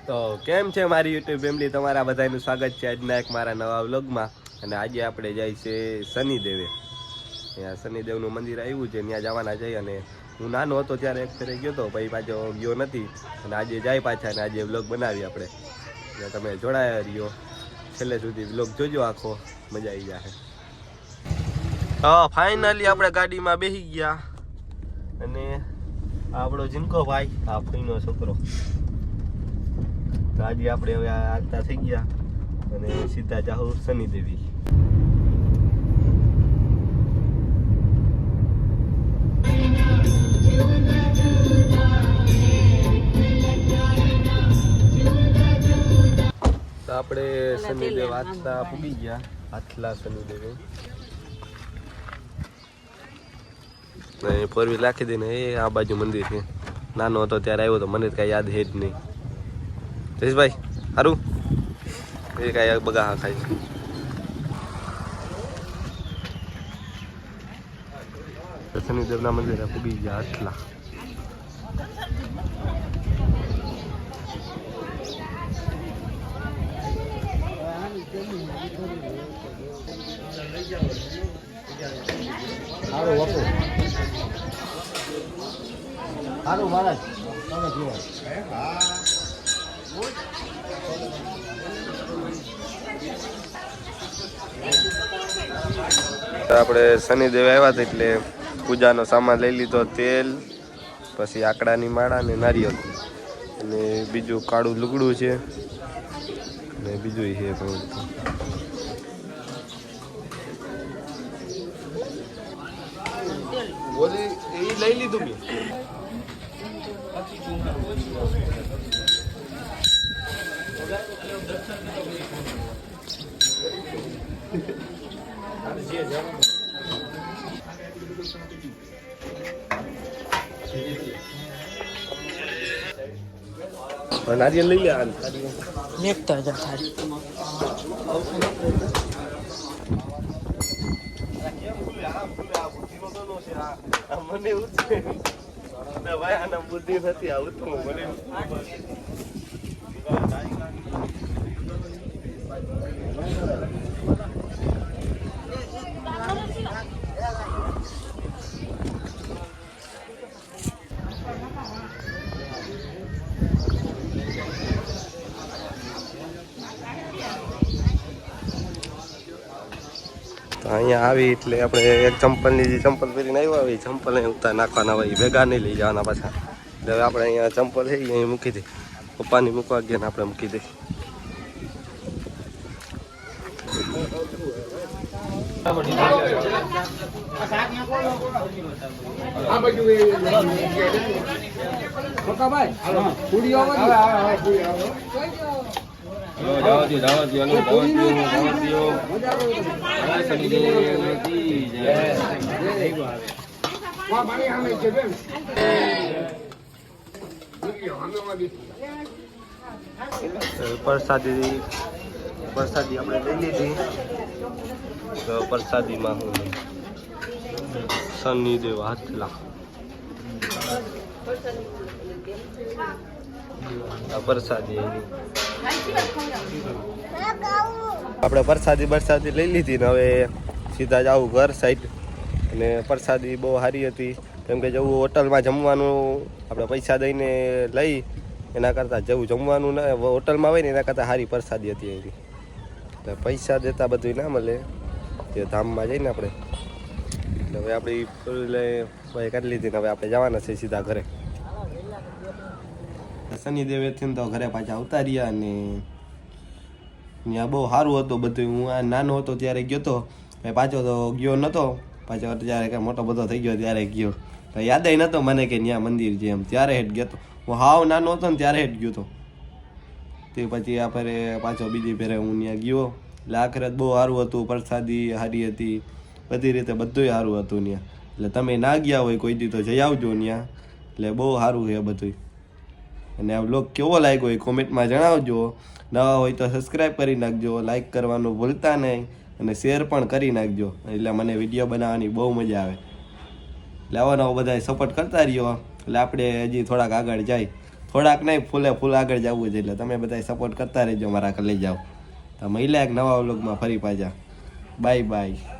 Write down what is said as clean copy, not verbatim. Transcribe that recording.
તો કેમ છે મારી યુટ્યુબ ફેમિલી, તમારા બધાનું સ્વાગત છે આજના એક મારા નવા વ્લોગમાં. અને આજે આપણે જાય છે શનિદેવે. ત્યાં શનિદેવનું મંદિર આવ્યું છે, ત્યાં જવાના જઈએ. અને હું નાનો હતો ત્યારે એક ફેરે ગયો હતો, પછી પાછો ગયો નથી. અને આજે જાય પાછા, અને આજે વ્લોગ બનાવી આપણે. એટલે તમે જોડાયા રહ્યો છેલ્લે સુધી, વ્લોગ જોજો આખો, મજા આવી જશે. હા, ફાઇનલી આપણે ગાડીમાં બેસી ગયા. અને આપણો જીનકો ભાઈ, આ ફઈનો છોકરો. તો આજે આપણે હવે આગતા થઈ ગયા અને સીધા જાહુ શનિદેવી. તો આપણે શનિદેવ આથલા પૂગી ગયા, આથલા શનિદેવે. ફોર વ્હીલ રાખી દઈને એ આ બાજુ મંદિર છે. નાનો હતો ત્યારે આવ્યો તો, મને કાંઈ યાદ હે જ નહીં. જયેશભાઈ સારું એ કાંઈ બગા ખાય. શનિદેવના મંદિરે પૂગી ગયા આટલા. સારું મહારાજ આપણે શનિદેવ આવ્યા હતા એટલે પૂજાનો સામાન લઈ લીધો. તેલ, પછી આકડાની માળા ને નારિયેળ, અને બીજું કાળું લુગડું છે, અને બીજું છે એ લઈ લીધું મેં. નારિયેળ લઈ લે. નેકતા જા થારી મને ભાઈ આના બુદ્ધિ નથી આવતું મને. અહીંયા આવી એટલે આપણે એક ચંપલની જે ચંપલ પહેરીને આવ્યા હોય, ચંપલ અહીં ઉતાર નાખવાના હોય, ભેગા નહીં લઈ જવાના પાછા. એટલે હવે આપણે અહીંયા ચંપલ છે અહીં મૂકી દઈ. પપ્પાની મૂકવા ગયા ને આપણે મૂકી દઈ. પ્રસાદી આપણે લઈ લીધી. તો પ્રસાદીમાં હું શનિદેવ આથલા પ્રસાદી આપણે પ્રસાદી લઈ લીધી ને હવે સીધા જાવું ઘર સાઈડ. અને પ્રસાદી બહુ સારી હતી, કેમ કે જવું હોટલમાં જમવાનું આપણે પૈસા દઈને લઈ એના કરતાં જવું જમવાનું ને હોટલમાં હોય ને એના કરતાં સારી પ્રસાદી હતી એની. એટલે પૈસા દેતા બધું ના મળે તે ધામમાં જઈને આપણે. એટલે હવે આપણી ભાઈ કરી લીધી ને હવે આપણે જવાના છે સીધા ઘરે. શનિદેવેથી તો ઘરે પાછા ઉતાર્યા. અને ત્યાં બહુ સારું હતું બધું. હું આ નાનો હતો ત્યારે ગયો હતો, પાછો તો ગયો નહોતો. પાછો ત્યારે કાંઈ મોટો બધો થઈ ગયો ત્યારે ગયો. તો યાદ નહોતો મને કે ત્યાં મંદિર છે એમ. ત્યારે હેઠ ગયો હતો. હું હાવ નાનો હતો ને ત્યારે હેઠ ગયો હતો. તે પછી આ ફેરે પાછો બીજી ફેરે હું ત્યાં ગયો. એટલે આખરે બહુ સારું હતું, પ્રસાદી સારી હતી, બધી રીતે બધુંય સારું હતું ત્યાં. એટલે તમે ના ગયા હોય કોઈ દી તો જઈ આવજો ત્યાં. એટલે બહુ સારું છે બધું. અને આ વ્લોગ કેવો લાગ્યો એ કોમેન્ટમાં જણાવજો. નવા હોય તો સબસ્ક્રાઈબ કરી નાખજો, લાઈક કરવાનું ભૂલતા નહીં, અને શેર પણ કરી નાખજો. એટલે મને વિડીયો બનાવવાની બહુ મજા આવે. એટલે આવા નવા બધા સપોર્ટ કરતા રહ્યો. એટલે આપણે હજી થોડાક આગળ જાય. થોડાક નહીં ફૂલે ફૂલ આગળ જવું છે એટલે તમે બધા સપોર્ટ કરતા રહેજો મારા ઘરે લઈ જાઓ તો મળ્યા એક નવા વ્લોગમાં ફરી પાછા બાય બાય